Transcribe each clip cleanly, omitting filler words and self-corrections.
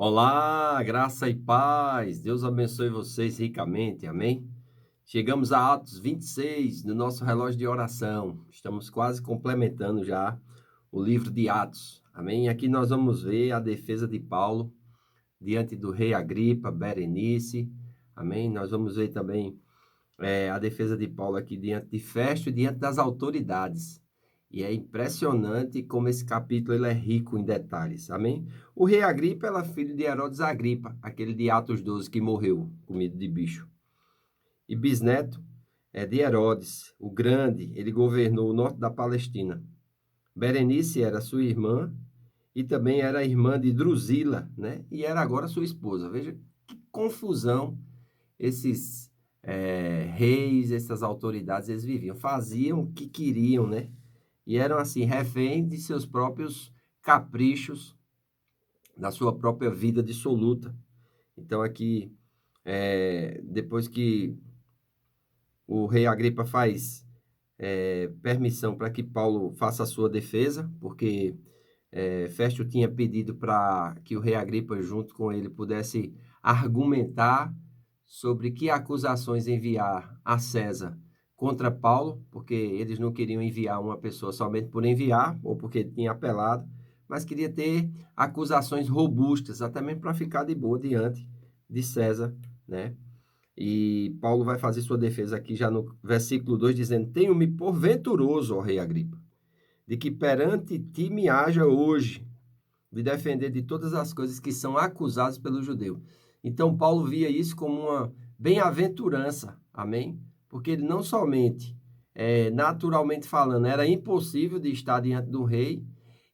Olá, graça e paz. Deus abençoe vocês ricamente, amém? Chegamos a Atos 26 no nosso relógio de oração. Estamos quase complementando já o livro de Atos, amém? Aqui nós vamos ver a defesa de Paulo diante do rei Agripa, Berenice, amém? Nós vamos ver também a defesa de Paulo aqui diante de Festo e diante das autoridades. E é impressionante como esse capítulo ele é rico em detalhes, amém? O rei Agripa era filho de Herodes Agripa, aquele de Atos 12 que morreu, comido de bicho. E bisneto é de Herodes, o Grande, ele governou o norte da Palestina. Berenice era sua irmã e também era irmã de Drusila, né? E era agora sua esposa. Veja que confusão esses reis, essas autoridades, eles viviam, faziam o que queriam, né? E eram assim, reféns de seus próprios caprichos, da sua própria vida dissoluta. Então aqui, depois que o rei Agripa faz permissão para que Paulo faça a sua defesa, porque Festo tinha pedido para que o rei Agripa, junto com ele, pudesse argumentar sobre que acusações enviar a César contra Paulo, porque eles não queriam enviar uma pessoa somente por enviar, ou porque tinha apelado, mas queria ter acusações robustas, até mesmo para ficar de boa diante de César, né? E Paulo vai fazer sua defesa aqui já no versículo 2, dizendo: Tenho-me por venturoso, ó rei Agripa, de que perante ti me haja hoje, de defender de todas as coisas que são acusadas pelo judeu. Então, Paulo via isso como uma bem-aventurança, amém? Porque ele não somente, naturalmente falando, era impossível de estar diante do rei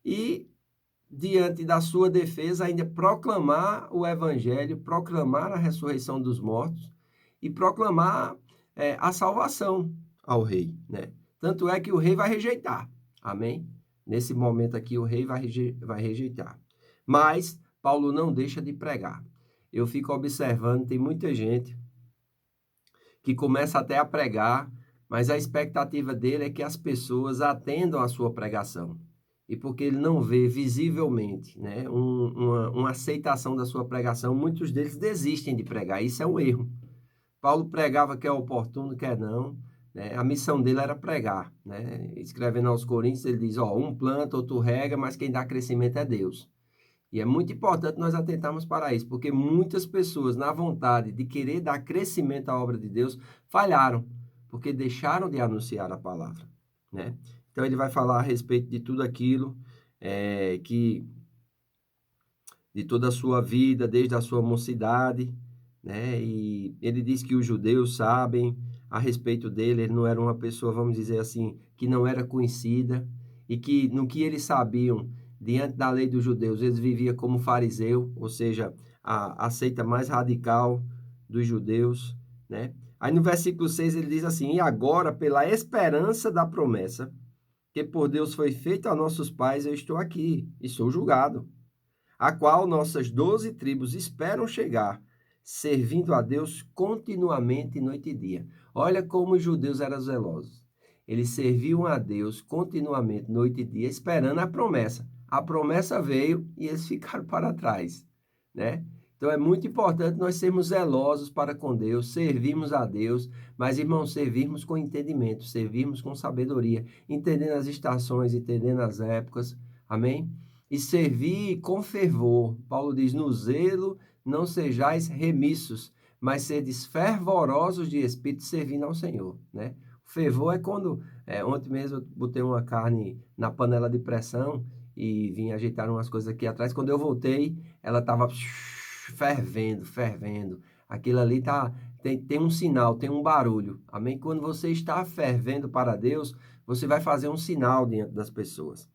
e, diante da sua defesa, ainda proclamar o evangelho, proclamar a ressurreição dos mortos e proclamar a salvação ao rei, né? Tanto é que o rei vai rejeitar, amém? Nesse momento aqui, o rei vai rejeitar. Mas Paulo não deixa de pregar. Eu fico observando, tem muita gente que começa até a pregar, mas a expectativa dele é que as pessoas atendam a sua pregação. E porque ele não vê visivelmente, né, uma aceitação da sua pregação, muitos deles desistem de pregar. Isso é um erro. Paulo pregava que é oportuno, que é não, né? A missão dele era pregar, né? Escrevendo aos Coríntios, ele diz, um planta, outro rega, mas quem dá crescimento é Deus. E é muito importante nós atentarmos para isso, porque muitas pessoas, na vontade de querer dar crescimento à obra de Deus, falharam, porque deixaram de anunciar a palavra, né? Então, ele vai falar a respeito de tudo aquilo que de toda a sua vida, desde a sua mocidade, né? E ele diz que os judeus sabem a respeito dele, ele não era uma pessoa, vamos dizer assim, que não era conhecida, e que no que eles sabiam, diante da lei dos judeus, eles viviam como fariseu, ou seja, a seita mais radical dos judeus, né? Aí no versículo 6 ele diz assim: E agora, pela esperança da promessa, que por Deus foi feita a nossos pais, eu estou aqui e sou julgado, a qual nossas 12 tribos esperam chegar, servindo a Deus continuamente noite e dia. Olha como os judeus eram zelosos. Eles serviam a Deus continuamente noite e dia, esperando a promessa. A promessa veio e eles ficaram para trás, né? Então é muito importante nós sermos zelosos para com Deus, servirmos a Deus, mas, irmãos, servirmos com entendimento, servirmos com sabedoria, entendendo as estações, entendendo as épocas, amém? E servir com fervor. Paulo diz, no zelo não sejais remissos, mas sedes fervorosos de espírito servindo ao Senhor, né? O fervor é quando, ontem mesmo eu botei uma carne na panela de pressão e vim ajeitar umas coisas aqui atrás. Quando eu voltei, ela estava fervendo, fervendo. Aquilo ali tem um sinal, tem um barulho. Amém? Quando você está fervendo para Deus, você vai fazer um sinal diante das pessoas.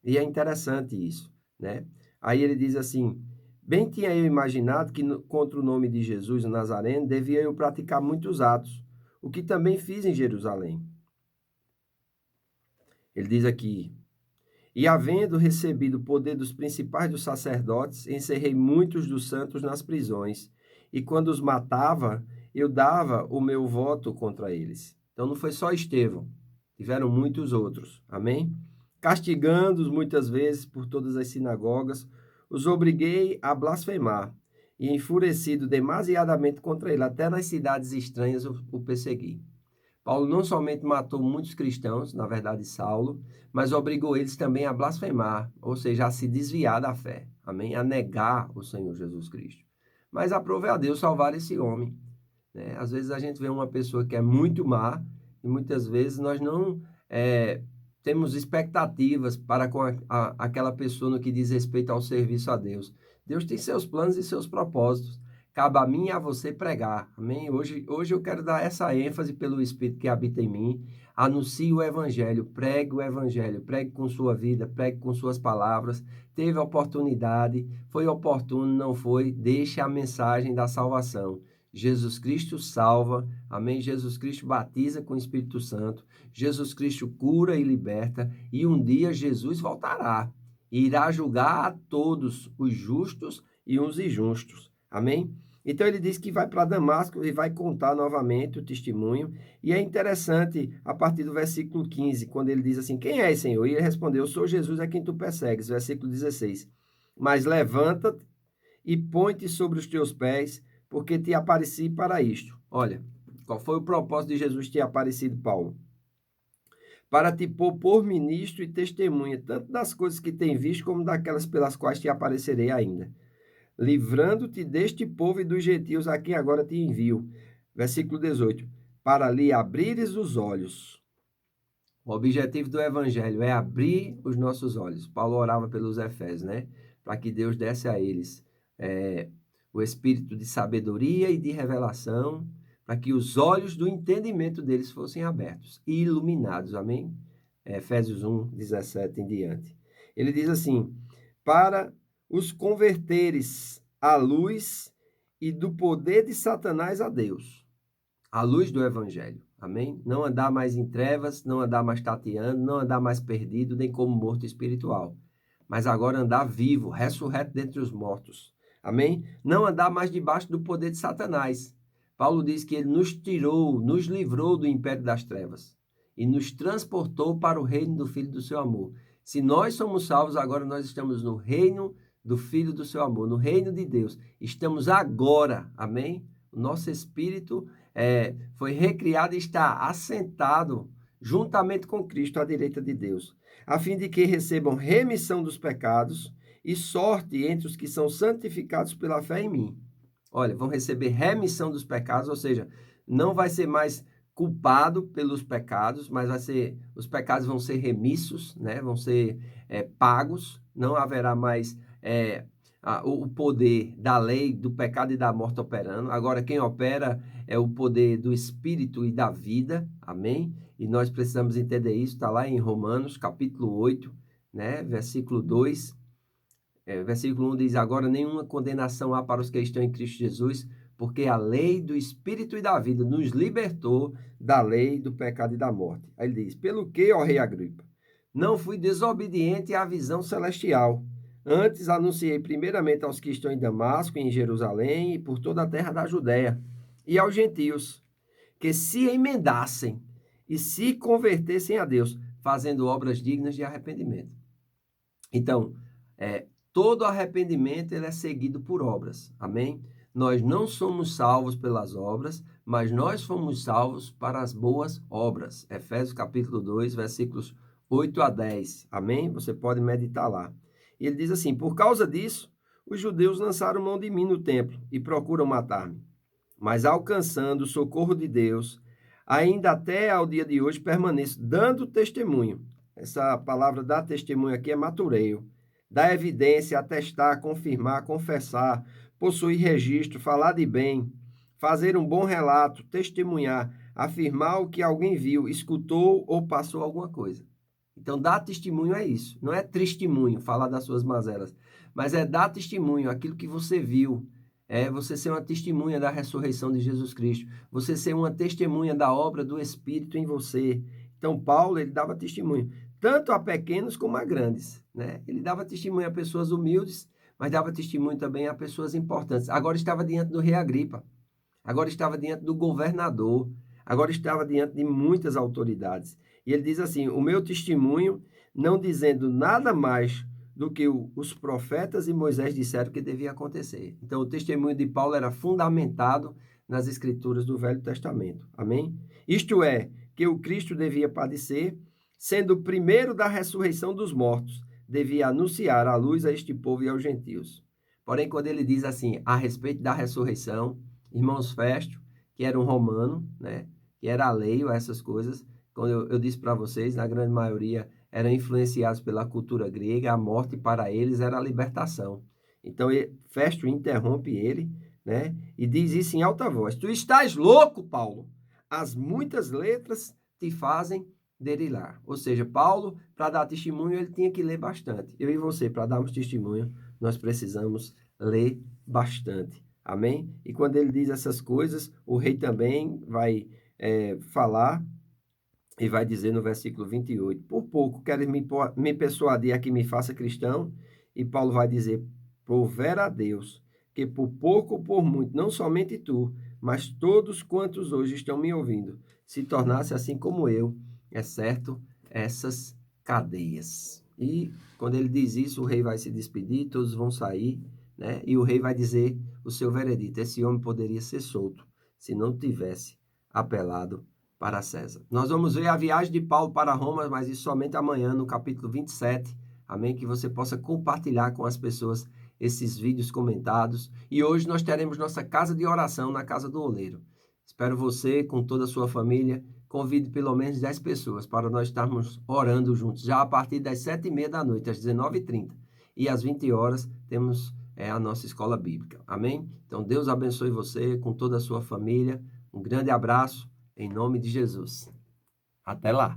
E é interessante isso, né? Aí ele diz assim: Bem tinha eu imaginado que contra o nome de Jesus o Nazareno devia eu praticar muitos atos, o que também fiz em Jerusalém. Ele diz aqui: E havendo recebido o poder dos principais dos sacerdotes, encerrei muitos dos santos nas prisões, e quando os matava, eu dava o meu voto contra eles. Então não foi só Estevão, tiveram muitos outros. Amém? Castigando-os muitas vezes por todas as sinagogas, os obriguei a blasfemar, e enfurecido demasiadamente contra ele, até nas cidades estranhas o persegui. Paulo não somente matou muitos cristãos, na verdade Saulo, mas obrigou eles também a blasfemar, ou seja, a se desviar da fé, amém? A negar o Senhor Jesus Cristo. Mas aprove a Deus salvar esse homem, né? Às vezes a gente vê uma pessoa que é muito má, e muitas vezes nós não temos expectativas para com aquela pessoa no que diz respeito ao serviço a Deus. Deus tem seus planos e seus propósitos. Cabe a mim e a você pregar, amém? Hoje eu quero dar essa ênfase pelo Espírito que habita em mim. Anuncie o Evangelho, pregue com sua vida, pregue com suas palavras. Teve oportunidade, foi oportuno, não foi, deixe a mensagem da salvação. Jesus Cristo salva, amém? Jesus Cristo batiza com o Espírito Santo, Jesus Cristo cura e liberta, e um dia Jesus voltará e irá julgar a todos, os justos e os injustos, amém? Então ele diz que vai para Damasco e vai contar novamente o testemunho, e é interessante a partir do versículo 15, quando ele diz assim, quem és, Senhor? E ele respondeu, sou Jesus a quem tu persegues, versículo 16, mas levanta-te e põe-te sobre os teus pés, porque te apareci para isto. Olha, qual foi o propósito de Jesus ter aparecido, Paulo? Para te pôr por ministro e testemunha, tanto das coisas que tem visto, como daquelas pelas quais te aparecerei ainda, livrando-te deste povo e dos gentios a quem agora te envio. Versículo 18, para lhe abrires os olhos. O objetivo do evangelho é abrir os nossos olhos. Paulo orava pelos Efésios, né? Para que Deus desse a eles o espírito de sabedoria e de revelação, para que os olhos do entendimento deles fossem abertos e iluminados, amém? Efésios 1, 17 em diante. Ele diz assim, para os converteres à luz e do poder de Satanás a Deus, à luz do evangelho, amém? Não andar mais em trevas, não andar mais tateando, não andar mais perdido, nem como morto espiritual, mas agora andar vivo, ressurreto dentre os mortos, amém? Não andar mais debaixo do poder de Satanás. Paulo diz que ele nos tirou, nos livrou do império das trevas e nos transportou para o reino do Filho do seu amor. Se nós somos salvos, agora nós estamos no reino do Filho do seu amor, no reino de Deus. Estamos agora, amém? O nosso espírito foi recriado e está assentado juntamente com Cristo à direita de Deus, a fim de que recebam remissão dos pecados e sorte entre os que são santificados pela fé em mim. Olha, vão receber remissão dos pecados, ou seja, não vai ser mais culpado pelos pecados, mas os pecados vão ser remissos, né? Vão ser pagos, não haverá mais o poder da lei, do pecado e da morte operando. Agora, quem opera é o poder do Espírito e da vida, amém? E nós precisamos entender isso, está lá em Romanos, capítulo 8, né? Versículo 2. Versículo 1 diz, agora nenhuma condenação há para os que estão em Cristo Jesus, porque a lei do Espírito e da vida nos libertou da lei do pecado e da morte. Aí ele diz, pelo que, ó rei Agripa, não fui desobediente à visão celestial. Antes anunciei primeiramente aos que estão em Damasco, em Jerusalém e por toda a terra da Judéia, e aos gentios, que se emendassem e se convertessem a Deus, fazendo obras dignas de arrependimento. Então, todo arrependimento ele é seguido por obras, amém? Nós não somos salvos pelas obras, mas nós fomos salvos para as boas obras. Efésios capítulo 2, versículos 8 a 10, amém? Você pode meditar lá. E ele diz assim, por causa disso, os judeus lançaram mão de mim no templo e procuram matar-me. Mas alcançando o socorro de Deus, ainda até ao dia de hoje permaneço dando testemunho. Essa palavra dar testemunho aqui é matureio. Dar evidência, atestar, confirmar, confessar, possuir registro, falar de bem, fazer um bom relato, testemunhar, afirmar o que alguém viu, escutou ou passou alguma coisa. Então, dar testemunho é isso. Não é testemunho, falar das suas mazelas, mas é dar testemunho, aquilo que você viu. É você ser uma testemunha da ressurreição de Jesus Cristo. Você ser uma testemunha da obra do Espírito em você. Então, Paulo, ele dava testemunho, tanto a pequenos como a grandes, né? Ele dava testemunho a pessoas humildes, mas dava testemunho também a pessoas importantes. Agora estava diante do rei Agripa. Agora estava diante do governador. Agora estava diante de muitas autoridades. E ele diz assim, o meu testemunho, não dizendo nada mais do que os profetas e Moisés disseram que devia acontecer. Então, o testemunho de Paulo era fundamentado nas escrituras do Velho Testamento. Amém? Isto é, que o Cristo devia padecer, sendo o primeiro da ressurreição dos mortos, devia anunciar a luz a este povo e aos gentios. Porém, quando ele diz assim, a respeito da ressurreição, irmãos Festo, que era um romano, né, que era alheio a essas coisas, quando eu disse para vocês, na grande maioria eram influenciados pela cultura grega, a morte para eles era a libertação. Então, Festo interrompe ele, né, e diz isso em alta voz: Tu estás louco, Paulo? As muitas letras te fazem derilar. Ou seja, Paulo, para dar testemunho, ele tinha que ler bastante. Eu e você, para darmos testemunho, nós precisamos ler bastante. Amém? E quando ele diz essas coisas, o rei também vai falar e vai dizer no versículo 28, por pouco queres me persuadir a que me faça cristão? E Paulo vai dizer, provera a Deus, que por pouco ou por muito, não somente tu, mas todos quantos hoje estão me ouvindo, se tornasse assim como eu, exceto essas cadeias. E quando ele diz isso, o rei vai se despedir, todos vão sair, né? E o rei vai dizer o seu veredito, esse homem poderia ser solto, se não tivesse apelado para César. Nós vamos ver a viagem de Paulo para Roma, mas isso somente amanhã, no capítulo 27. Amém? Que você possa compartilhar com as pessoas esses vídeos comentados. E hoje nós teremos nossa casa de oração na Casa do Oleiro. Espero você, com toda a sua família, convide pelo menos 10 pessoas para nós estarmos orando juntos, já a partir das 7h30 da noite, às 19h30. E às 20 horas temos a nossa escola bíblica. Amém? Então Deus abençoe você, com toda a sua família. Um grande abraço. Em nome de Jesus. Até lá!